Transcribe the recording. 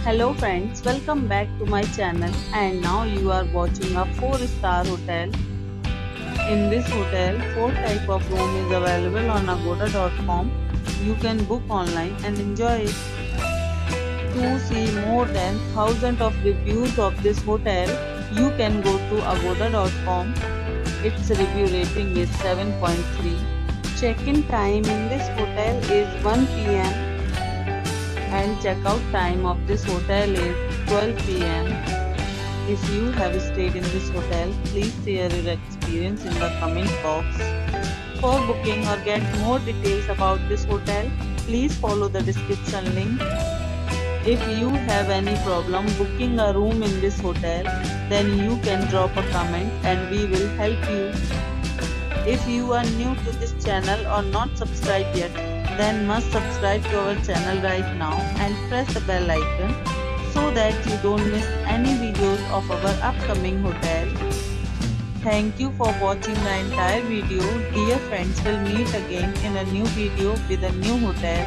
Hello friends, welcome back to my channel and now you are watching a 4-star hotel. In this hotel, 4 type of room is available on agoda.com. You can book online and enjoy it. To see more than thousands of reviews of this hotel, you can go to agoda.com. Its review rating is 7.3. Check-in time in this hotel is 1 p.m. and checkout time of this hotel is 12 p.m. If you have stayed in this hotel, please share your experience in the comment box. For booking or get more details about this hotel, please follow the description link. If you have any problem booking a room in this hotel, then you can drop a comment and we will help you. If you are new to this channel or not subscribed yet, then must subscribe to our channel right now and press the bell icon so that you don't miss any videos of our upcoming hotel. Thank you for watching the entire video. Dear friends, we'll meet again in a new video with a new hotel.